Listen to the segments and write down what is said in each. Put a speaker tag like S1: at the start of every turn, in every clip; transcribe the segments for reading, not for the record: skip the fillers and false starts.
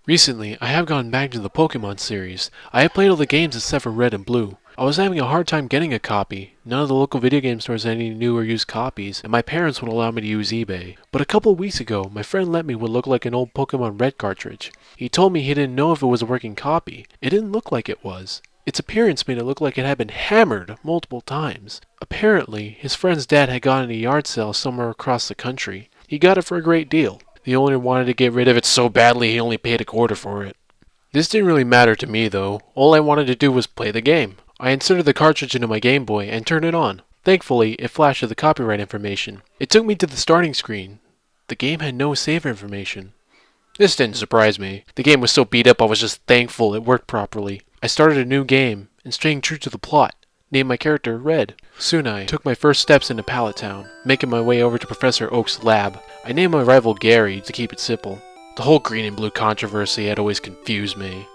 S1: Recently, I have gone back to the Pokemon series. I have played all the games except for Red and Blue. I was having a hard time getting a copy. None of the local video game stores had any new or used copies, and my parents would allow me to use eBay. But a couple of weeks ago, my friend lent me what looked like an old Pokemon Red cartridge. He told me he didn't know if it was a working copy. It didn't look like it was. Its appearance made it look like it had been hammered multiple times. Apparently, his friend's dad had gotten a yard sale somewhere across the country. He got it for a great deal. The owner wanted to get rid of it so badly he only paid a quarter for it. This didn't really matter to me though. All I wanted to do was play the game. I inserted the cartridge into my Game Boy and turned it on. Thankfully, it flashed with the copyright information. It took me to the starting screen. The game had no save information. This didn't surprise me. The game was so beat up I was just thankful it worked properly. I started a new game, and staying true to the plot, named my character Red. Soon I took my first steps into Pallet Town, making my way over to Professor Oak's lab. I named my rival Gary to keep it simple. The whole green and blue controversy had always confused me.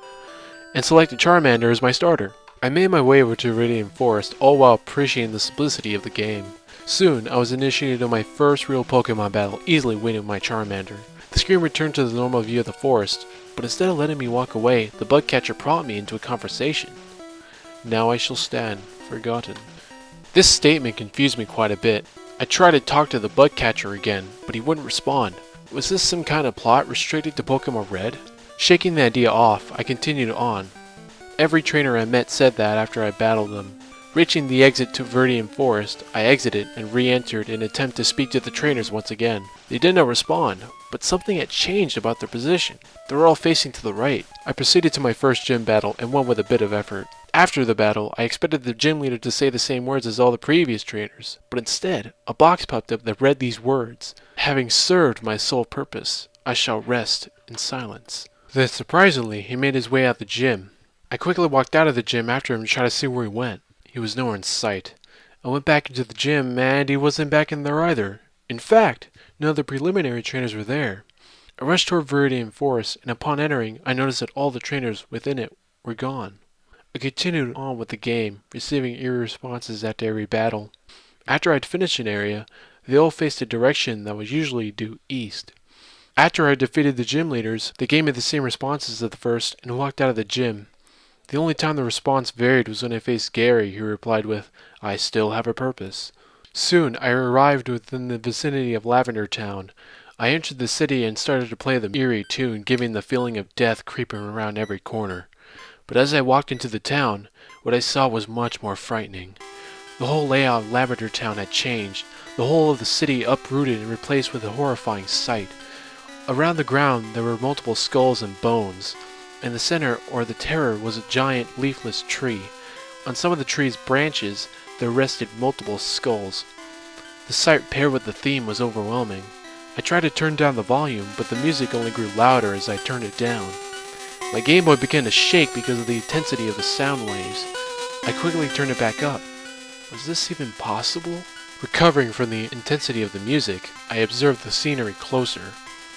S1: And selected Charmander as my starter. I made my way over to Viridian Forest, all while appreciating the simplicity of the game. Soon, I was initiated on my first real Pokemon battle, easily winning my Charmander. The screen returned to the normal view of the forest, but instead of letting me walk away, the bug catcher prompted me into a conversation. Now I shall stand, forgotten. This statement confused me quite a bit. I tried to talk to the bug catcher again, but he wouldn't respond. Was this some kind of plot restricted to Pokemon Red? Shaking the idea off, I continued on. Every trainer I met said that after I battled them. Reaching the exit to Viridian Forest, I exited and re-entered in an attempt to speak to the trainers once again. They did not respond, but something had changed about their position. They were all facing to the right. I proceeded to my first gym battle and won with a bit of effort. After the battle, I expected the gym leader to say the same words as all the previous trainers, but instead, a box popped up that read these words: "Having served my sole purpose, I shall rest in silence." Then surprisingly, he made his way out the gym. I quickly walked out of the gym after him to try to see where he went. He was nowhere in sight. I went back into the gym, and he wasn't back in there either. In fact, none of the preliminary trainers were there. I rushed toward Viridian Forest, and upon entering, I noticed that all the trainers within it were gone. I continued on with the game, receiving eerie responses after every battle. After I'd finished an area, they all faced a direction that was usually due east. After I defeated the gym leaders, they gave me the same responses as the first and walked out of the gym. The only time the response varied was when I faced Gary, who replied with, "I still have a purpose." Soon I arrived within the vicinity of Lavender Town. I entered the city and started to play the eerie tune, giving the feeling of death creeping around every corner. But as I walked into the town, what I saw was much more frightening. The whole layout of Lavender Town had changed, the whole of the city uprooted and replaced with a horrifying sight. Around the ground there were multiple skulls and bones. In the center, or the terror, was a giant leafless tree. On some of the tree's branches there rested multiple skulls. The sight paired with the theme was overwhelming. I tried to turn down the volume, but the music only grew louder as I turned it down. My Game Boy began to shake because of the intensity of the sound waves. I quickly turned it back up. Was this even possible? Recovering from the intensity of the music, I observed the scenery closer.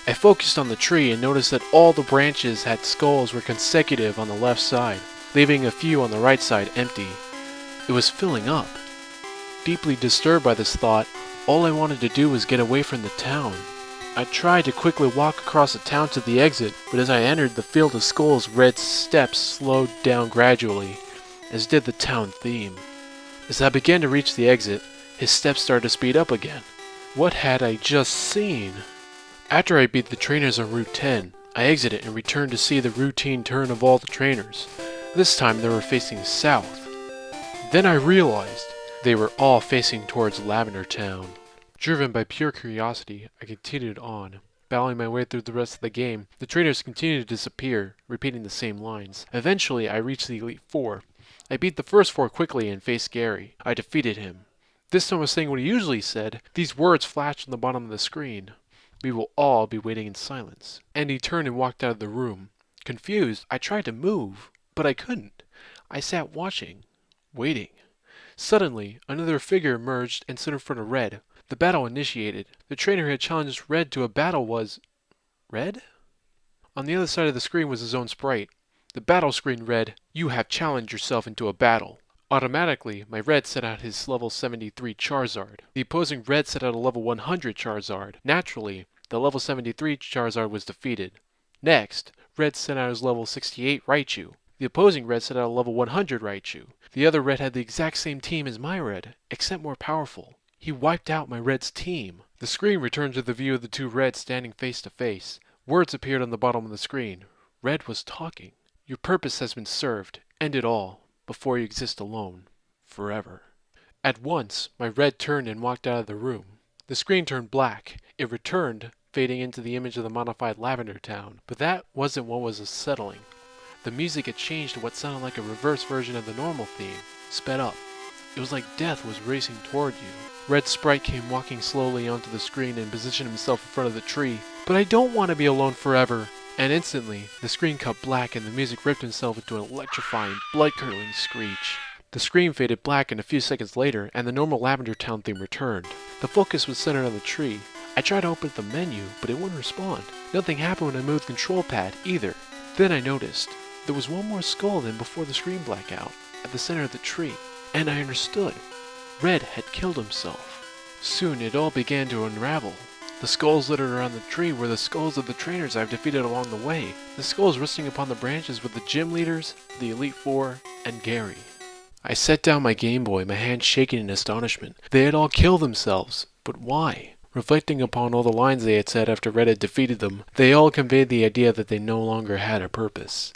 S1: I focused on the tree and noticed that all the branches had skulls were consecutive on the left side, leaving a few on the right side empty. It was filling up. Deeply disturbed by this thought, all I wanted to do was get away from the town. I tried to quickly walk across the town to the exit, but as I entered the field of skulls, Red's steps slowed down gradually, as did the town theme. As I began to reach the exit, his steps started to speed up again. What had I just seen? After I beat the trainers on Route 10, I exited and returned to see the routine turn of all the trainers. This time they were facing south. Then I realized they were all facing towards Lavender Town. Driven by pure curiosity, I continued on. Battling my way through the rest of the game, the trainers continued to disappear, repeating the same lines. Eventually, I reached the Elite Four. I beat the first four quickly and faced Gary. I defeated him. This time I was saying what he usually said. These words flashed on the bottom of the screen. "We will all be waiting in silence." And he turned and walked out of the room. Confused, I tried to move, but I couldn't. I sat watching, waiting. Suddenly, another figure emerged and stood in front of Red. The battle initiated. The trainer who had challenged Red to a battle was... Red? On the other side of the screen was his own sprite. The battle screen read, "You have challenged yourself into a battle." Automatically, my Red set out his level 73 Charizard. The opposing Red set out a level 100 Charizard. Naturally, the level 73 Charizard was defeated. Next, Red sent out his level 68 Raichu. The opposing red sent out a level 100 Raichu. The other red had the exact same team as my red, except more powerful. He wiped out my red's team. The screen returned to the view of the two reds standing face to face. Words appeared on the bottom of the screen. Red was talking. Your purpose has been served. End it all, before you exist alone. Forever. At once, my red turned and walked out of the room. The screen turned black. It returned, fading into the image of the modified Lavender Town. But that wasn't what was unsettling. The music had changed to what sounded like a reverse version of the normal theme, sped up. It was like death was racing toward you. Red Sprite came walking slowly onto the screen and positioned himself in front of the tree. But I don't want to be alone forever. And instantly, the screen cut black and the music ripped itself into an electrifying, blood-curdling screech. The screen faded black and a few seconds later, and the normal Lavender Town theme returned. The focus was centered on the tree. I tried to open the menu, but it wouldn't respond. Nothing happened when I moved the control pad, either. Then I noticed. There was one more skull than before the screen blackout, at the center of the tree, and I understood. Red had killed himself. Soon it all began to unravel. The skulls littered around the tree were the skulls of the trainers I've defeated along the way. The skulls resting upon the branches were the gym leaders, the Elite Four, and Gary. I set down my Game Boy, my hand shaking in astonishment. They had all killed themselves, but why? Reflecting upon all the lines they had said after Red had defeated them, they all conveyed the idea that they no longer had a purpose.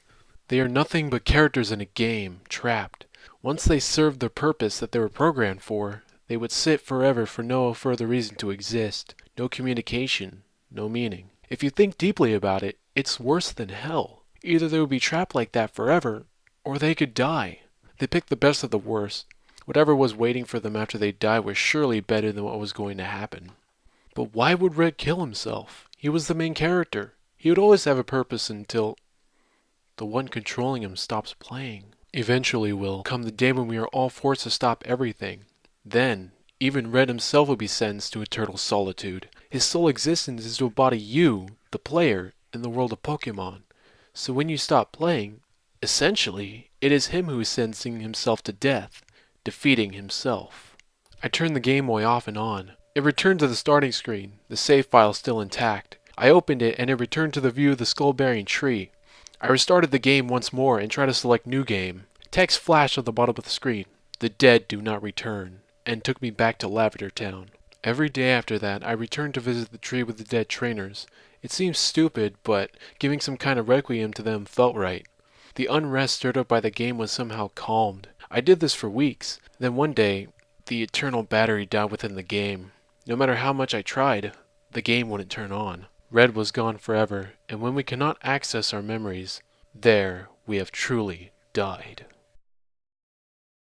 S1: They are nothing but characters in a game, trapped. Once they served the purpose that they were programmed for, they would sit forever for no further reason to exist. No communication, no meaning. If you think deeply about it, it's worse than hell. Either they would be trapped like that forever, or they could die. They picked the best of the worst. Whatever was waiting for them after they died was surely better than what was going to happen. But why would Red kill himself? He was the main character. He would always have a purpose until the one controlling him stops playing. Eventually will come the day when we are all forced to stop everything. Then, even Red himself will be sentenced to eternal solitude. His sole existence is to embody you, the player, in the world of Pokemon. So when you stop playing, essentially, it is him who is sentencing himself to death, defeating himself. I turned the Game Boy off and on. It returned to the starting screen, the save file still intact. I opened it and it returned to the view of the skull-bearing tree. I restarted the game once more and tried to select New Game. Text flashed on the bottom of the screen. The dead do not return, and took me back to Lavender Town. Every day after that, I returned to visit the tree with the dead trainers. It seemed stupid, but giving some kind of requiem to them felt right. The unrest stirred up by the game was somehow calmed. I did this for weeks. Then one day, the eternal battery died within the game. No matter how much I tried, the game wouldn't turn on. Red was gone forever, and when we cannot access our memories, there we have truly died.